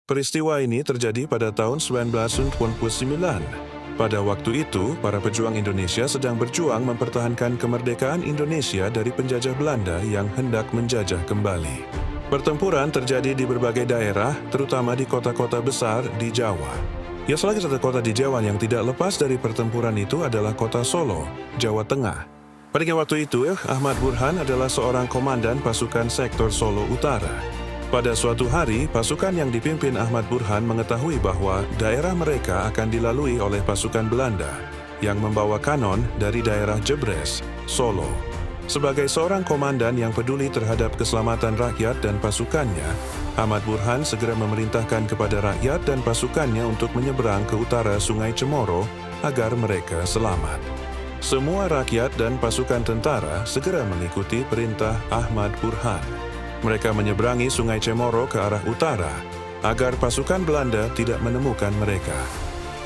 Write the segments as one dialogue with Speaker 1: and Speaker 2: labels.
Speaker 1: Peristiwa ini terjadi pada tahun 1949. Pada waktu itu, para pejuang Indonesia sedang berjuang mempertahankan kemerdekaan Indonesia dari penjajah Belanda yang hendak menjajah kembali. Pertempuran terjadi di berbagai daerah, terutama di kota-kota besar di Jawa. Ya, salah satu kota di Jawa yang tidak lepas dari pertempuran itu adalah kota Solo, Jawa Tengah. Pada waktu itu, Ahmad Burhan adalah seorang komandan pasukan sektor Solo Utara. Pada suatu hari, pasukan yang dipimpin Ahmad Burhan mengetahui bahwa daerah mereka akan dilalui oleh pasukan Belanda yang membawa kanon dari daerah Jebres, Solo. Sebagai seorang komandan yang peduli terhadap keselamatan rakyat dan pasukannya, Ahmad Burhan segera memerintahkan kepada rakyat dan pasukannya untuk menyeberang ke utara Sungai Cemoro agar mereka selamat. Semua rakyat dan pasukan tentara segera mengikuti perintah Ahmad Burhan. Mereka menyeberangi Sungai Cemoro ke arah utara agar pasukan Belanda tidak menemukan mereka.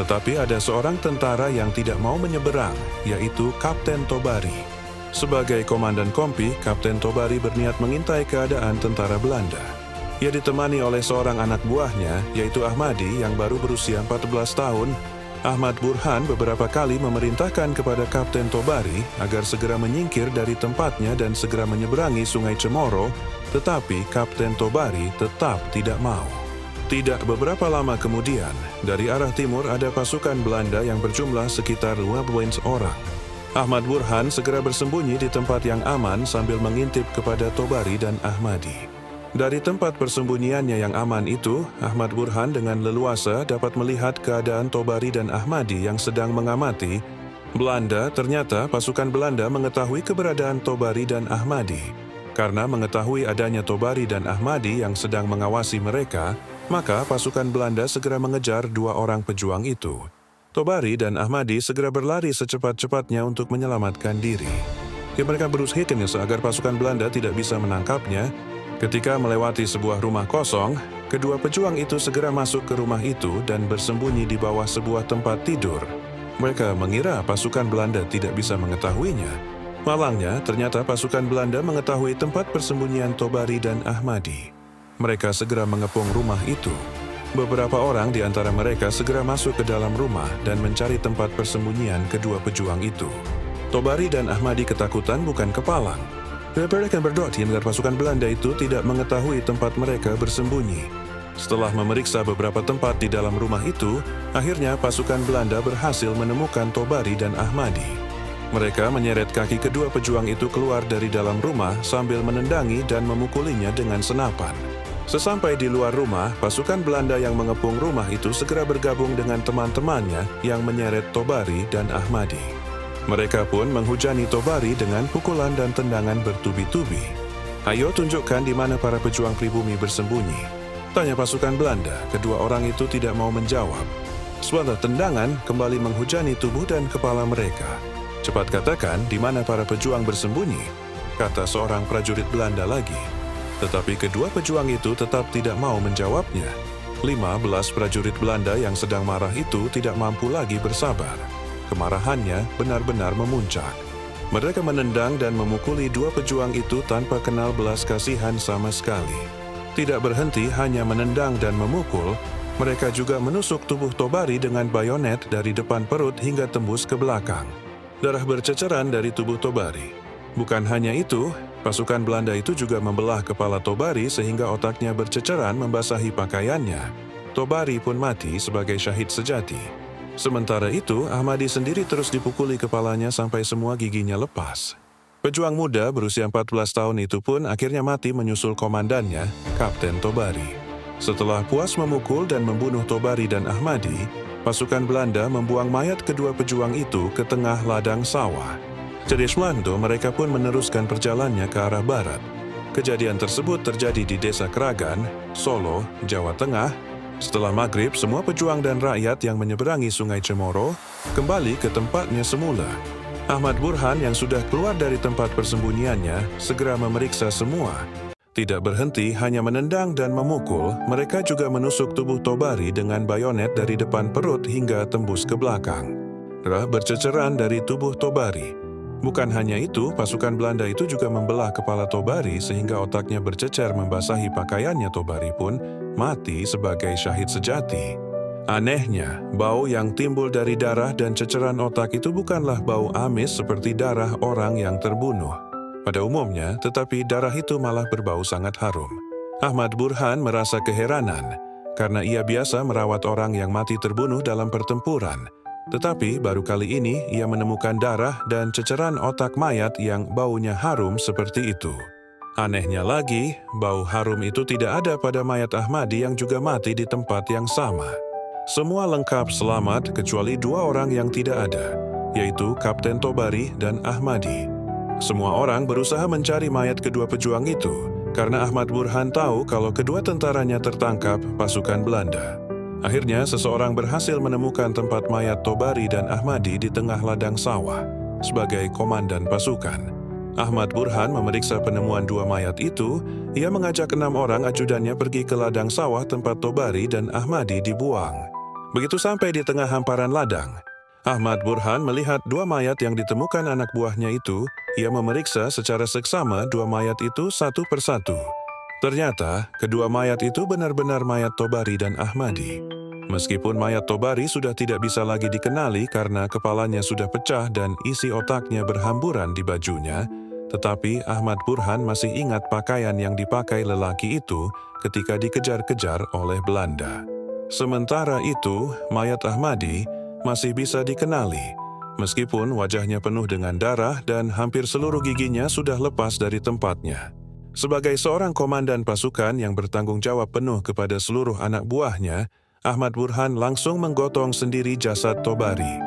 Speaker 1: Tetapi ada seorang tentara yang tidak mau menyeberang, yaitu Kapten Tobari. Sebagai komandan kompi, Kapten Tobari berniat mengintai keadaan tentara Belanda. Ia ditemani oleh seorang anak buahnya, yaitu Ahmadi yang baru berusia 14 tahun. Ahmad Burhan beberapa kali memerintahkan kepada Kapten Tobari agar segera menyingkir dari tempatnya dan segera menyeberangi Sungai Cemoro, tetapi Kapten Tobari tetap tidak mau. Tidak beberapa lama kemudian, dari arah timur ada pasukan Belanda yang berjumlah sekitar 15 orang. Ahmad Burhan segera bersembunyi di tempat yang aman sambil mengintip kepada Tobari dan Ahmadi. Dari tempat persembunyiannya yang aman itu, Ahmad Burhan dengan leluasa dapat melihat keadaan Tobari dan Ahmadi yang sedang mengamati. Ternyata pasukan Belanda mengetahui keberadaan Tobari dan Ahmadi. Karena mengetahui adanya Tobari dan Ahmadi yang sedang mengawasi mereka, maka pasukan Belanda segera mengejar dua orang pejuang itu. Tobari dan Ahmadi segera berlari secepat-cepatnya untuk menyelamatkan diri. Mereka berusaha agar pasukan Belanda tidak bisa menangkapnya. Ketika melewati sebuah rumah kosong, kedua pejuang itu segera masuk ke rumah itu dan bersembunyi di bawah sebuah tempat tidur. Mereka mengira pasukan Belanda tidak bisa mengetahuinya. Malangnya, ternyata pasukan Belanda mengetahui tempat persembunyian Tobari dan Ahmadi. Mereka segera mengepung rumah itu. Beberapa orang di antara mereka segera masuk ke dalam rumah dan mencari tempat persembunyian kedua pejuang itu. Tobari dan Ahmadi ketakutan bukan kepalang. Mereka berdoa agar pasukan Belanda itu tidak mengetahui tempat mereka bersembunyi. Setelah memeriksa beberapa tempat di dalam rumah itu, akhirnya pasukan Belanda berhasil menemukan Tobari dan Ahmadi. Mereka menyeret kaki kedua pejuang itu keluar dari dalam rumah sambil menendangi dan memukulinya dengan senapan. Sesampai di luar rumah, pasukan Belanda yang mengepung rumah itu segera bergabung dengan teman-temannya yang menyeret Tobari dan Ahmadi. Mereka pun menghujani Tobari dengan pukulan dan tendangan bertubi-tubi. "Ayo tunjukkan di mana para pejuang pribumi bersembunyi," tanya pasukan Belanda. Kedua orang itu tidak mau menjawab. Suara tendangan kembali menghujani tubuh dan kepala mereka. "Cepat katakan di mana para pejuang bersembunyi," kata seorang prajurit Belanda lagi. Tetapi kedua pejuang itu tetap tidak mau menjawabnya. 15 prajurit Belanda yang sedang marah itu tidak mampu lagi bersabar. Kemarahannya benar-benar memuncak. Mereka menendang dan memukuli dua pejuang itu tanpa kenal belas kasihan sama sekali. Tidak berhenti hanya menendang dan memukul, mereka juga menusuk tubuh Tobari dengan bayonet dari depan perut hingga tembus ke belakang. Darah berceceran dari tubuh Tobari. Bukan hanya itu, pasukan Belanda itu juga membelah kepala Tobari sehingga otaknya berceceran membasahi pakaiannya. Tobari pun mati sebagai syahid sejati. Sementara itu, Ahmadi sendiri terus dipukuli kepalanya sampai semua giginya lepas. Pejuang muda berusia 14 tahun itu pun akhirnya mati menyusul komandannya, Kapten Tobari. Setelah puas memukul dan membunuh Tobari dan Ahmadi, pasukan Belanda membuang mayat kedua pejuang itu ke tengah ladang sawah. Jadi mereka pun meneruskan perjalanannya ke arah barat. Kejadian tersebut terjadi di Desa Kragan, Solo, Jawa Tengah. Setelah maghrib, semua pejuang dan rakyat yang menyeberangi Sungai Cemoro kembali ke tempatnya semula. Ahmad Burhan yang sudah keluar dari tempat persembunyiannya segera memeriksa semua. Tidak berhenti hanya menendang dan memukul, mereka juga menusuk tubuh Tobari dengan bayonet dari depan perut hingga tembus ke belakang. Darah berceceran dari tubuh Tobari. Bukan hanya itu, pasukan Belanda itu juga membelah kepala Tobari sehingga otaknya bercecer membasahi pakaiannya. Tobari pun mati sebagai syahid sejati. Anehnya, bau yang timbul dari darah dan ceceran otak itu bukanlah bau amis seperti darah orang yang terbunuh pada umumnya, tetapi darah itu malah berbau sangat harum. Ahmad Burhan merasa keheranan karena ia biasa merawat orang yang mati terbunuh dalam pertempuran. Tetapi baru kali ini ia menemukan darah dan ceceran otak mayat yang baunya harum seperti itu. Anehnya lagi, bau harum itu tidak ada pada mayat Ahmadi yang juga mati di tempat yang sama. Semua lengkap selamat kecuali 2 orang yang tidak ada, yaitu Kapten Tobari dan Ahmadi. Semua orang berusaha mencari mayat kedua pejuang itu, karena Ahmad Burhan tahu kalau kedua tentaranya tertangkap pasukan Belanda. Akhirnya seseorang berhasil menemukan tempat mayat Tobari dan Ahmadi di tengah ladang sawah sebagai komandan pasukan. Ahmad Burhan memeriksa penemuan 2 mayat itu. Ia mengajak 6 orang ajudannya pergi ke ladang sawah tempat Tobari dan Ahmadi dibuang. Begitu sampai di tengah hamparan ladang, Ahmad Burhan melihat 2 mayat yang ditemukan anak buahnya itu. Ia memeriksa secara seksama 2 mayat itu satu persatu. Ternyata, kedua mayat itu benar-benar mayat Tobari dan Ahmadi. Meskipun mayat Tobari sudah tidak bisa lagi dikenali karena kepalanya sudah pecah dan isi otaknya berhamburan di bajunya, tetapi Ahmad Burhan masih ingat pakaian yang dipakai lelaki itu ketika dikejar-kejar oleh Belanda. Sementara itu, mayat Ahmadi masih bisa dikenali, meskipun wajahnya penuh dengan darah dan hampir seluruh giginya sudah lepas dari tempatnya. Sebagai seorang komandan pasukan yang bertanggung jawab penuh kepada seluruh anak buahnya, Ahmad Burhan langsung menggotong sendiri jasad Tobari.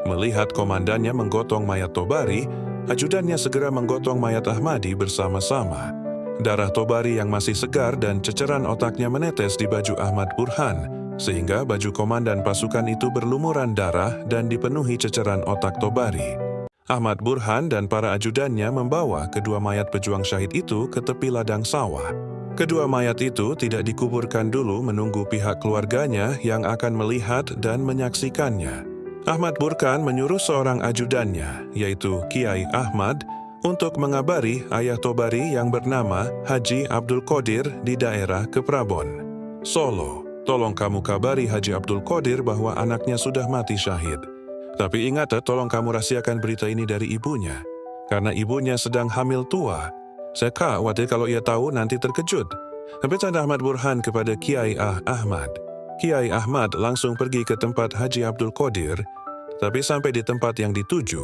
Speaker 1: Melihat komandannya menggotong mayat Tobari, ajudannya segera menggotong mayat Ahmadi bersama-sama. Darah Tobari yang masih segar dan ceceran otaknya menetes di baju Ahmad Burhan, sehingga baju komandan pasukan itu berlumuran darah dan dipenuhi ceceran otak Tobari. Ahmad Burhan dan para ajudannya membawa kedua mayat pejuang syahid itu ke tepi ladang sawah. Kedua mayat itu tidak dikuburkan dulu menunggu pihak keluarganya yang akan melihat dan menyaksikannya. Ahmad Burhan menyuruh seorang ajudannya, yaitu Kiai Ahmad, untuk mengabari ayah Tobari yang bernama Haji Abdul Qadir di daerah Keprabon, Solo. Tolong kamu kabari Haji Abdul Qadir bahwa anaknya sudah mati syahid. Tapi ingat, tolong kamu rahasiakan berita ini dari ibunya, karena ibunya sedang hamil tua. Saya khawatir kalau ia tahu nanti terkejut. Pesan Ahmad Burhan kepada Kiai Ahmad. Kiai Ahmad langsung pergi ke tempat Haji Abdul Qadir, tapi sampai di tempat yang dituju,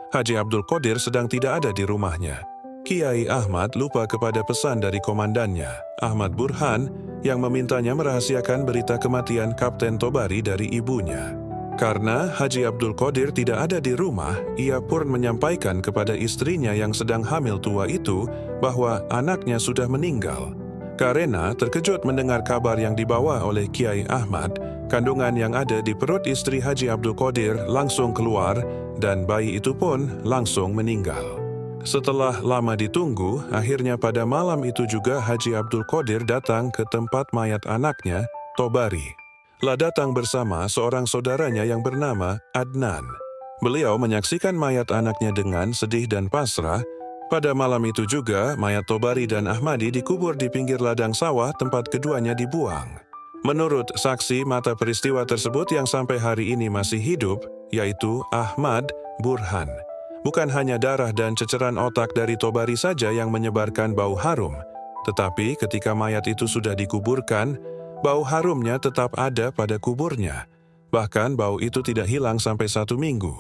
Speaker 1: Haji Abdul Qadir sedang tidak ada di rumahnya. Kiai Ahmad lupa kepada pesan dari komandannya, Ahmad Burhan, yang memintanya merahasiakan berita kematian Kapten Tobari dari ibunya. Karena Haji Abdul Qadir tidak ada di rumah, ia pun menyampaikan kepada istrinya yang sedang hamil tua itu bahwa anaknya sudah meninggal. Karena terkejut mendengar kabar yang dibawa oleh Kiai Ahmad, kandungan yang ada di perut istri Haji Abdul Qadir langsung keluar dan bayi itu pun langsung meninggal. Setelah lama ditunggu, akhirnya pada malam itu juga Haji Abdul Qadir datang ke tempat mayat anaknya, Tobari. Datang bersama seorang saudaranya yang bernama Adnan. Beliau menyaksikan mayat anaknya dengan sedih dan pasrah. Pada malam itu juga, mayat Tobari dan Ahmadi dikubur di pinggir ladang sawah tempat keduanya dibuang. Menurut saksi mata peristiwa tersebut yang sampai hari ini masih hidup, yaitu Ahmad Burhan. Bukan hanya darah dan ceceran otak dari Tobari saja yang menyebarkan bau harum, tetapi ketika mayat itu sudah dikuburkan, bau harumnya tetap ada pada kuburnya. Bahkan bau itu tidak hilang sampai 1 minggu.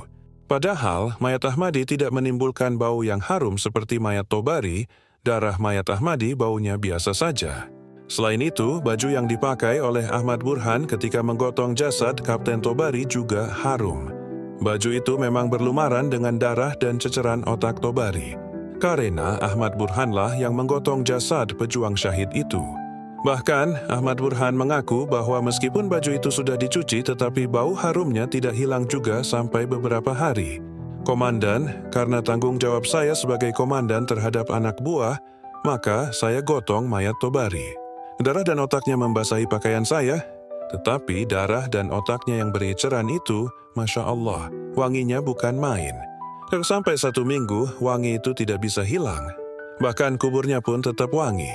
Speaker 1: Padahal mayat Ahmadi tidak menimbulkan bau yang harum seperti mayat Tobari, darah mayat Ahmadi baunya biasa saja. Selain itu, baju yang dipakai oleh Ahmad Burhan ketika menggotong jasad Kapten Tobari juga harum. Baju itu memang berlumaran dengan darah dan ceceran otak Tobari. Karena Ahmad Burhanlah yang menggotong jasad pejuang syahid itu. Bahkan, Ahmad Burhan mengaku bahwa meskipun baju itu sudah dicuci, tetapi bau harumnya tidak hilang juga sampai beberapa hari. Komandan, karena tanggung jawab saya sebagai komandan terhadap anak buah, maka saya gotong mayat Tobari. Darah dan otaknya membasahi pakaian saya, tetapi darah dan otaknya yang bereceran itu, Masya Allah, wanginya bukan main. Sampai 1 minggu, wangi itu tidak bisa hilang. Bahkan kuburnya pun tetap wangi.